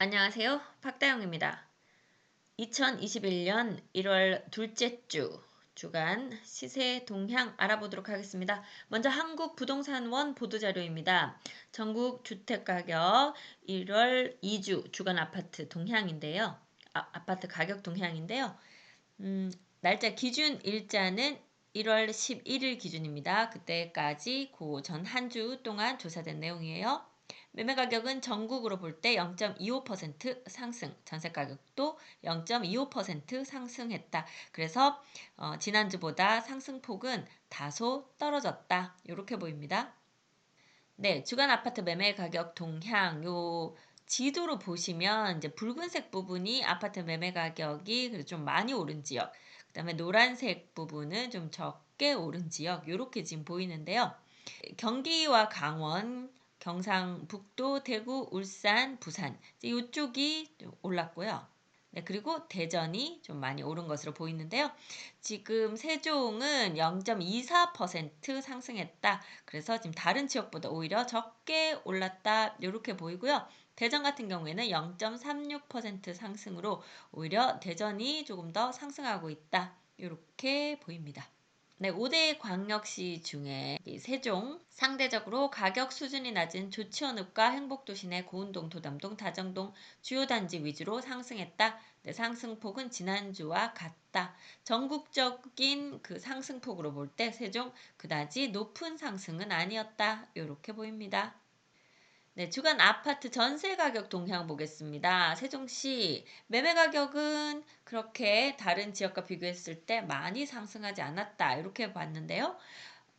안녕하세요. 박다영입니다. 2021년 1월 둘째 주 주간 시세 동향 알아보도록 하겠습니다. 먼저 한국부동산원 보도자료입니다. 전국 주택가격 1월 2주 주간 아파트 동향인데요. 아파트 가격 동향인데요. 날짜 기준 일자는 1월 11일 기준입니다. 그때까지 그 전 한 주 동안 조사된 내용이에요. 매매 가격은 전국으로 볼 때 0.25% 상승, 전세 가격도 0.25% 상승했다. 그래서 지난주보다 상승폭은 다소 떨어졌다. 이렇게 보입니다. 네, 주간 아파트 매매 가격 동향 요 지도로 보시면 이제 붉은색 부분이 아파트 매매 가격이 그래도 좀 많이 오른 지역, 그다음에 노란색 부분은 좀 적게 오른 지역 이렇게 지금 보이는데요. 경기와 강원, 경상북도, 대구, 울산, 부산 이쪽이 좀 올랐고요. 네, 그리고 대전이 좀 많이 오른 것으로 보이는데요. 지금 세종은 0.24% 상승했다. 그래서 지금 다른 지역보다 오히려 적게 올랐다. 이렇게 보이고요. 대전 같은 경우에는 0.36% 상승으로 오히려 대전이 조금 더 상승하고 있다. 이렇게 보입니다. 네, 5대 광역시 중에 세종, 상대적으로 가격 수준이 낮은 조치원읍과 행복도시 내 고운동, 도담동, 다정동 주요 단지 위주로 상승했다. 네, 상승폭은 지난주와 같다. 전국적인 그 상승폭으로 볼 때 세종 그다지 높은 상승은 아니었다. 이렇게 보입니다. 네, 주간 아파트 전세 가격 동향 보겠습니다. 세종시 매매 가격은 그렇게 다른 지역과 비교했을 때 많이 상승하지 않았다. 이렇게 봤는데요.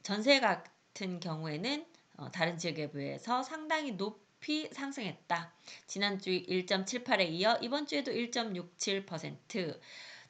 전세 같은 경우에는 다른 지역에 비해서 상당히 높이 상승했다. 지난주 1.78에 이어 이번 주에도 1.67%.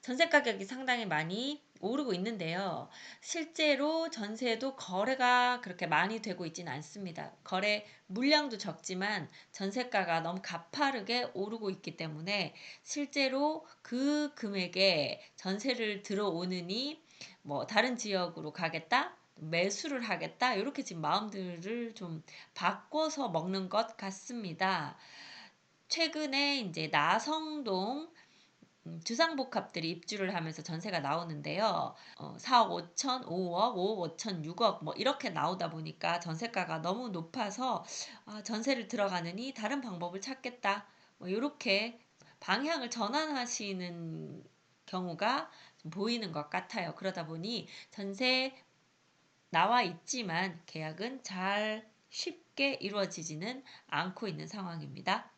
전세 가격이 상당히 많이 오르고 있는데요. 실제로 전세도 거래가 그렇게 많이 되고 있지는 않습니다. 거래 물량도 적지만 전세가가 너무 가파르게 오르고 있기 때문에 실제로 그 금액에 전세를 들어오느니 뭐 다른 지역으로 가겠다, 매수를 하겠다 이렇게 지금 마음들을 좀 바꿔서 먹는 것 같습니다. 최근에 이제 나성동 주상복합들이 입주를 하면서 전세가 나오는데요. 4억 5천, 5억, 5억 5천, 6억 뭐 이렇게 나오다 보니까 전세가가 너무 높아서 전세를 들어가느니 다른 방법을 찾겠다. 뭐 이렇게 방향을 전환하시는 경우가 좀 보이는 것 같아요. 그러다 보니 전세 나와 있지만 계약은 잘 쉽게 이루어지지는 않고 있는 상황입니다.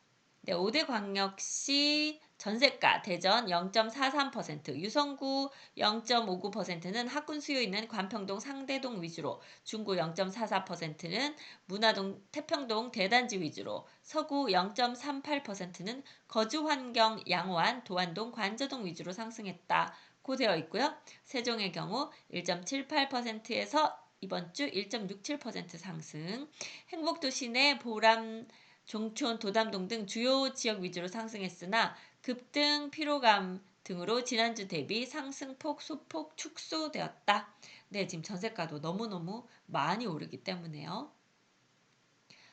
네, 5대 광역시 전세가 대전 0.43%, 유성구 0.59%는 학군 수요 있는 관평동 상대동 위주로, 중구 0.44%는 문화동 태평동 대단지 위주로, 서구 0.38%는 거주 환경 양호한 도안동 관저동 위주로 상승했다. 고 되어 있고요. 세종의 경우 1.78%에서 이번 주 1.67% 상승, 행복도시 내 보람 종촌, 도담동 등 주요 지역 위주로 상승했으나 급등, 피로감 등으로 지난주 대비 상승폭, 소폭 축소되었다. 네, 지금 전세가도 너무너무 많이 오르기 때문에요.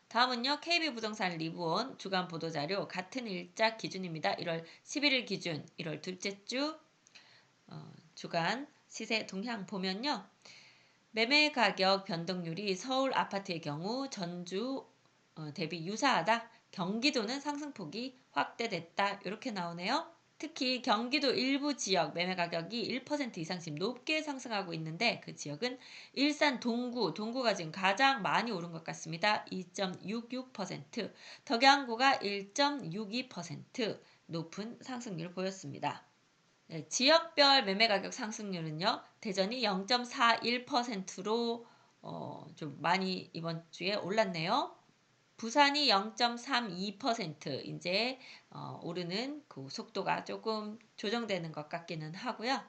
다음은요. KB부동산 리브온 주간 보도자료 같은 일자 기준입니다. 1월 11일 기준 1월 둘째 주 주간 시세 동향 보면요. 매매 가격 변동률이 서울 아파트의 경우 전주 대비 유사하다. 경기도는 상승폭이 확대됐다. 이렇게 나오네요. 특히 경기도 일부 지역 매매 가격이 1% 이상씩 높게 상승하고 있는데 그 지역은 일산 동구가 지금 가장 많이 오른 것 같습니다. 2.66%, 덕양구가 1.62% 높은 상승률을 보였습니다. 네, 지역별 매매 가격 상승률은요. 대전이 0.41%로 좀 많이 이번 주에 올랐네요. 부산이 0.32% 이제 오르는 그 속도가 조금 조정되는 것 같기는 하고요.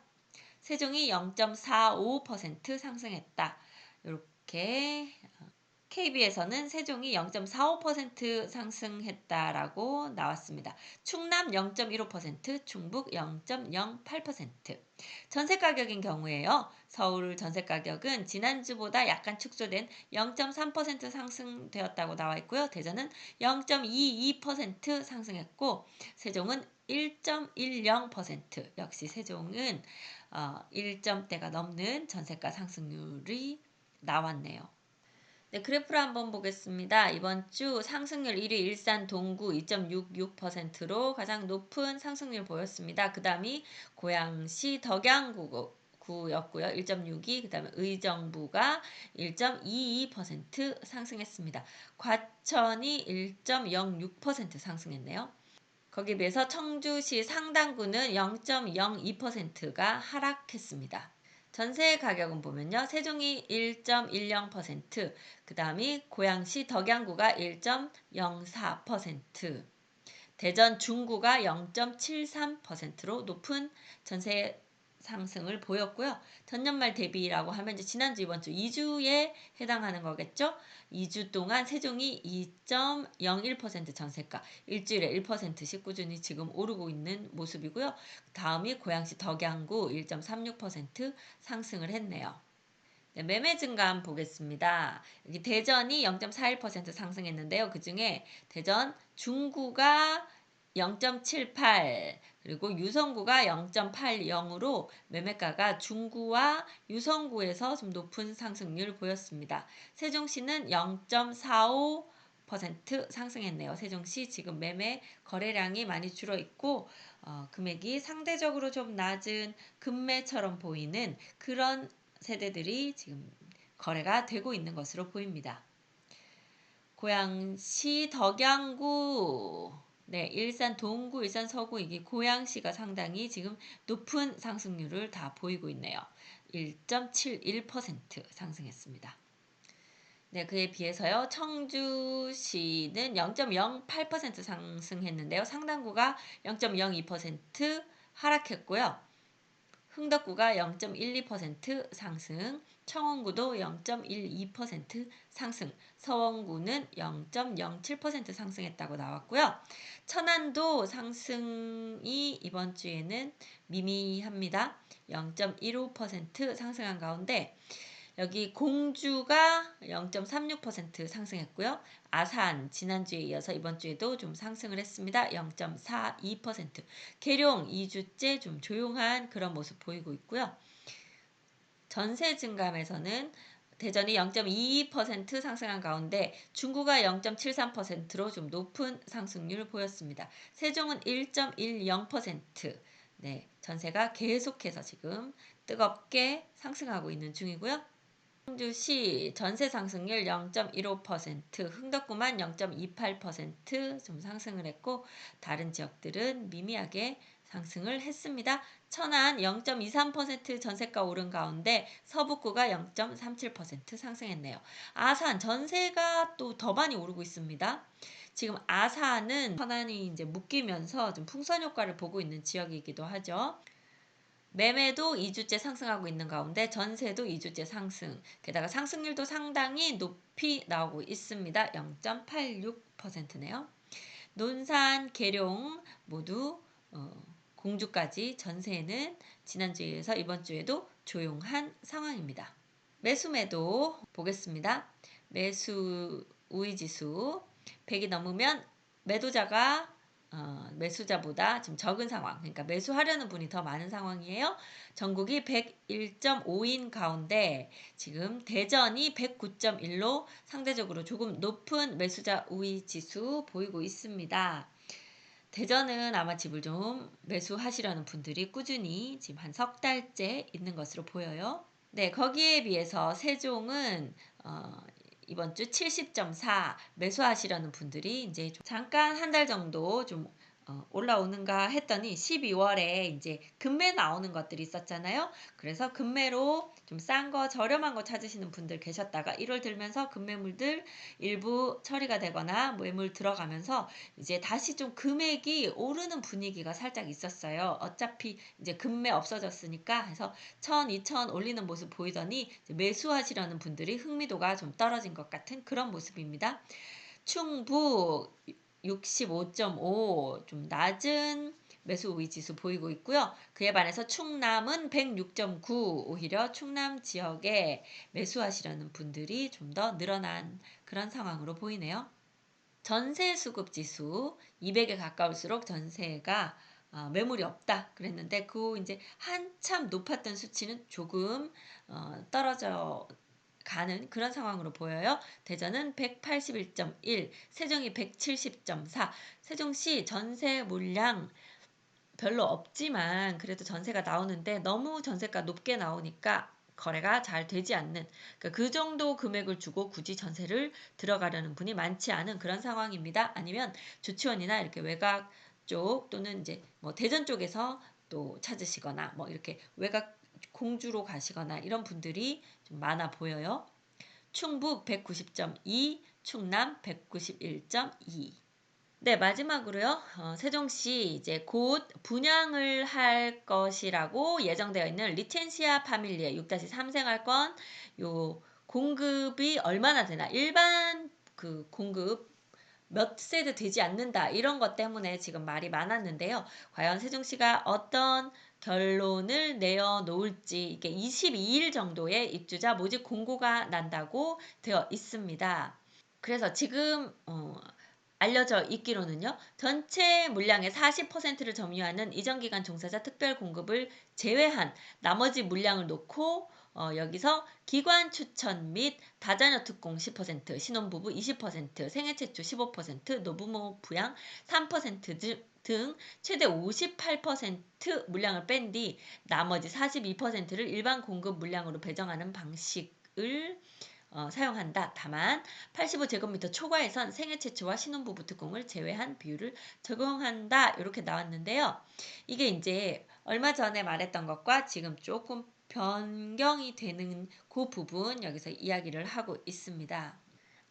세종이 0.45% 상승했다. 이렇게 KB에서는 세종이 0.45% 상승했다라고 나왔습니다. 충남 0.15%, 충북 0.08%. 전세 가격인 경우에요. 서울 전세 가격은 지난주보다 약간 축소된 0.3% 상승되었다고 나와 있고요. 대전은 0.22% 상승했고 세종은 1.10%. 역시 세종은 1점대가 넘는 전세가 상승률이 나왔네요. 네, 그래프를 한번 보겠습니다. 이번 주 상승률 1위 일산 동구 2.66%로 가장 높은 상승률 보였습니다. 그 다음이 고양시 덕양구였고요. 1.62, 그 다음에 의정부가 1.22% 상승했습니다. 과천이 1.06% 상승했네요. 거기에 비해서 청주시 상당구는 0.02%가 하락했습니다. 전세 가격은 보면요. 세종이 1.10%, 그 다음이 고양시 덕양구가 1.04%, 대전 중구가 0.73%로 높은 전세 상승을 보였고요. 전년말 대비라고 하면 이제 지난주 이번 주 2주에 해당하는 거겠죠. 2주 동안 세종이 2.01% 전세가, 일주일에 1%씩 꾸준히 지금 오르고 있는 모습이고요. 다음이 고양시 덕양구 1.36% 상승을 했네요. 네, 매매 증감 보겠습니다. 여기 대전이 0.41% 상승했는데요. 그 중에 대전 중구가 0.78 그리고 유성구가 0.80으로 매매가가 중구와 유성구에서 좀 높은 상승률 보였습니다. 세종시는 0.45% 상승했네요. 세종시 지금 매매 거래량이 많이 줄어 있고 금액이 상대적으로 좀 낮은 금매처럼 보이는 그런 세대들이 지금 거래가 되고 있는 것으로 보입니다. 고양시 덕양구, 네, 일산 동구, 일산 서구 이게 고양시가 상당히 지금 높은 상승률을 다 보이고 있네요. 1.71% 상승했습니다. 네, 그에 비해서요. 청주시는 0.08% 상승했는데요. 상당구가 0.02% 하락했고요. 흥덕구가 0.12% 상승, 청원구도 0.12% 상승, 서원구는 0.07% 상승했다고 나왔고요. 천안도 상승이 이번 주에는 미미합니다. 0.15% 상승한 가운데 여기 공주가 0.36% 상승했고요. 아산 지난주에 이어서 이번 주에도 좀 상승을 했습니다. 0.42%. 계룡 2주째 좀 조용한 그런 모습 보이고 있고요. 전세 증감에서는 대전이 0.22% 상승한 가운데 중구가 0.73%로 좀 높은 상승률을 보였습니다. 세종은 1.10%. 네, 전세가 계속해서 지금 뜨겁게 상승하고 있는 중이고요. 청주시 전세 상승률 0.15%, 흥덕구만 0.28% 상승을 했고 다른 지역들은 미미하게 상승을 했습니다. 천안 0.23% 전세가 오른 가운데 서북구가 0.37% 상승했네요. 아산 전세가 또 더 많이 오르고 있습니다. 지금 아산은 천안이 이제 묶이면서 좀 풍선 효과를 보고 있는 지역이기도 하죠. 매매도 2주째 상승하고 있는 가운데 전세도 2주째 상승. 게다가 상승률도 상당히 높이 나오고 있습니다. 0.86%네요. 논산, 계룡 모두 공주까지 전세는 지난주에 이어서 이번 주에도 조용한 상황입니다. 매수매도 보겠습니다. 매수 우위지수 100이 넘으면 매도자가 매수자보다 지금 적은 상황, 그러니까 매수하려는 분이 더 많은 상황이에요. 전국이 101.5인 가운데 지금 대전이 109.1로 상대적으로 조금 높은 매수자 우위 지수 보이고 있습니다. 대전은 아마 집을 좀 매수하시려는 분들이 꾸준히 지금 한 석 달째 있는 것으로 보여요. 네, 거기에 비해서 세종은 이번 주 70.4 매수하시려는 분들이 이제 잠깐 한 달 정도 좀 올라오는가 했더니 12월에 이제 금매 나오는 것들이 있었잖아요. 그래서 금매로 좀 싼 거, 저렴한 거 찾으시는 분들 계셨다가 1월 들면서 금매물들 일부 처리가 되거나 매물 들어가면서 이제 다시 좀 금액이 오르는 분위기가 살짝 있었어요. 어차피 이제 금매 없어졌으니까 해서 1000, 2000 올리는 모습 보이더니 이제 매수하시려는 분들이 흥미도가 좀 떨어진 것 같은 그런 모습입니다. 충북 65.5 좀 낮은 매수 우위 지수 보이고 있고요. 그에 반해서 충남은 106.9 오히려 충남 지역에 매수하시려는 분들이 좀 더 늘어난 그런 상황으로 보이네요. 전세 수급 지수 200에 가까울수록 전세가 매물이 없다 그랬는데 그 이제 한참 높았던 수치는 조금 떨어져 가는 그런 상황으로 보여요. 대전은 181.1, 세종이 170.4. 세종시 전세 물량 별로 없지만 그래도 전세가 나오는데 너무 전세가 높게 나오니까 거래가 잘 되지 않는 그러니까 그 정도 금액을 주고 굳이 전세를 들어가려는 분이 많지 않은 그런 상황입니다. 아니면 조치원이나 이렇게 외곽 쪽 또는 이제 뭐 대전 쪽에서 또 찾으시거나 뭐 이렇게 외곽 공주로 가시거나 이런 분들이 좀 많아 보여요. 충북 190.2, 충남 191.2. 네, 마지막으로요. 세종시 이제 곧 분양을 할 것이라고 예정되어 있는 리첸시아 파밀리에 6-3 생활권 요 공급이 얼마나 되나? 일반 그 공급 몇 세대 되지 않는다. 이런 것 때문에 지금 말이 많았는데요. 과연 세종시가 어떤 결론을 내어놓을지 이게 22일 정도의 입주자 모집 공고가 난다고 되어 있습니다. 그래서 지금 알려져 있기로는요. 전체 물량의 40%를 점유하는 이전기간 종사자 특별 공급을 제외한 나머지 물량을 놓고 여기서 기관 추천 및 다자녀 특공 10%, 신혼부부 20%, 생애 최초 15%, 노부모 부양 3%등 최대 58% 물량을 뺀 뒤 나머지 42%를 일반 공급 물량으로 배정하는 방식을 사용한다. 다만 85제곱미터 초과에선 생애 최초와 신혼부부 특공을 제외한 비율을 적용한다. 이렇게 나왔는데요. 이게 이제 얼마 전에 말했던 것과 지금 조금 변경이 되는 그 부분 여기서 이야기를 하고 있습니다.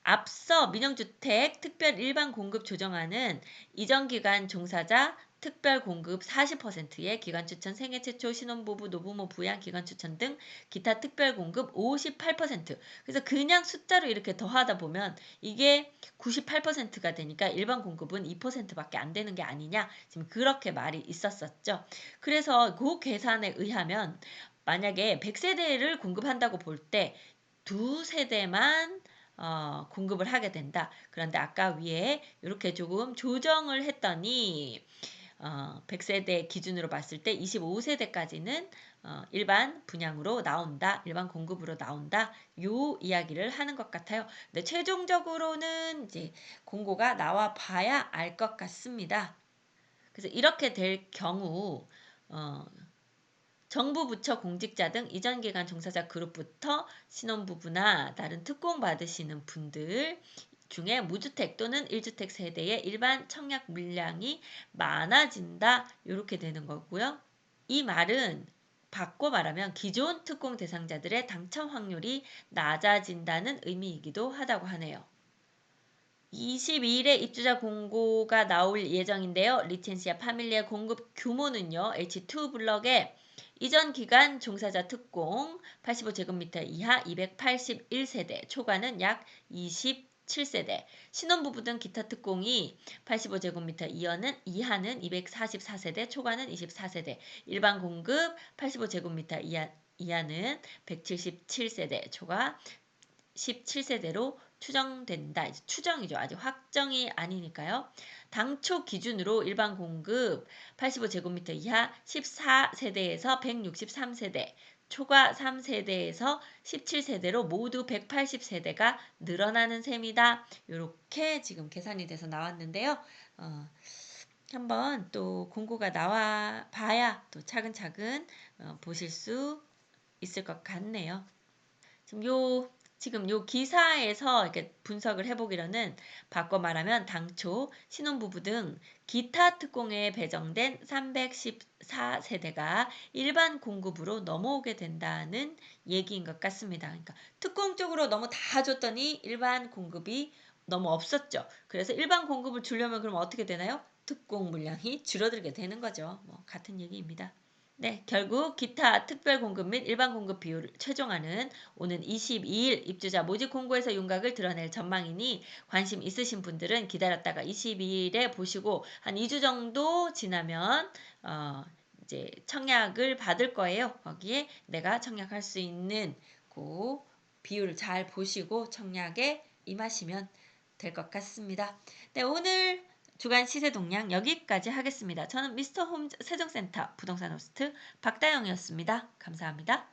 앞서 민영주택 특별 일반 공급 조정안은 이전기간 종사자 특별 공급 40%에 기관 추천 생애 최초 신혼부부 노부모 부양 기관 추천 등 기타 특별 공급 58%. 그래서 그냥 숫자로 이렇게 더하다 보면 이게 98%가 되니까 일반 공급은 2%밖에 안 되는 게 아니냐. 지금 그렇게 말이 있었었죠. 그래서 그 계산에 의하면 만약에 100세대를 공급한다고 볼 때 두 세대만 공급을 하게 된다. 그런데 아까 위에 이렇게 조금 조정을 했더니 100세대 기준으로 봤을 때 25세대까지는 일반 분양으로 나온다. 일반 공급으로 나온다. 요 이야기를 하는 것 같아요. 근데 최종적으로는 이제 공고가 나와 봐야 알 것 같습니다. 그래서 이렇게 될 경우 정부 부처 공직자 등 이전기간 종사자 그룹부터 신혼부부나 다른 특공 받으시는 분들 중에 무주택 또는 1주택 세대의 일반 청약 물량이 많아진다. 이렇게 되는 거고요. 이 말은 바꿔 말하면 기존 특공 대상자들의 당첨 확률이 낮아진다는 의미이기도 하다고 하네요. 22일에 입주자 공고가 나올 예정인데요. 리첸시아 파밀리의 공급 규모는요. H2 블럭에 이전 기간 종사자 특공 85제곱미터 이하 281세대, 초과는 약 27세대, 신혼부부 등 기타 특공이 85제곱미터 이하는 244세대, 초과는 24세대, 일반 공급 85제곱미터 이하는 177세대, 초과 17세대로 추정된다. 추정이죠. 아직 확정이 아니니까요. 당초 기준으로 일반 공급 85제곱미터 이하 14세대에서 163세대, 초과 3세대에서 17세대로 모두 180세대가 늘어나는 셈이다. 이렇게 지금 계산이 돼서 나왔는데요. 한번 또 공고가 나와 봐야 또 차근차근 보실 수 있을 것 같네요. 지금 요 지금 요 기사에서 이렇게 분석을 해보기로는 바꿔 말하면 당초 신혼부부 등 기타 특공에 배정된 314세대가 일반 공급으로 넘어오게 된다는 얘기인 것 같습니다. 그러니까 특공 쪽으로 너무 다 줬더니 일반 공급이 너무 없었죠. 그래서 일반 공급을 주려면 그럼 어떻게 되나요? 특공 물량이 줄어들게 되는 거죠. 뭐 같은 얘기입니다. 네, 결국 기타 특별 공급 및 일반 공급 비율을 최종화는 오는 22일 입주자 모집 공고에서 윤곽을 드러낼 전망이니 관심 있으신 분들은 기다렸다가 22일에 보시고 한 2주 정도 지나면 이제 청약을 받을 거예요. 거기에 내가 청약할 수 있는 그 비율을 잘 보시고 청약에 임하시면 될 것 같습니다. 네, 오늘 주간 시세 동향 여기까지 하겠습니다. 저는 미스터 홈 세종센터 부동산 호스트 박다영이었습니다. 감사합니다.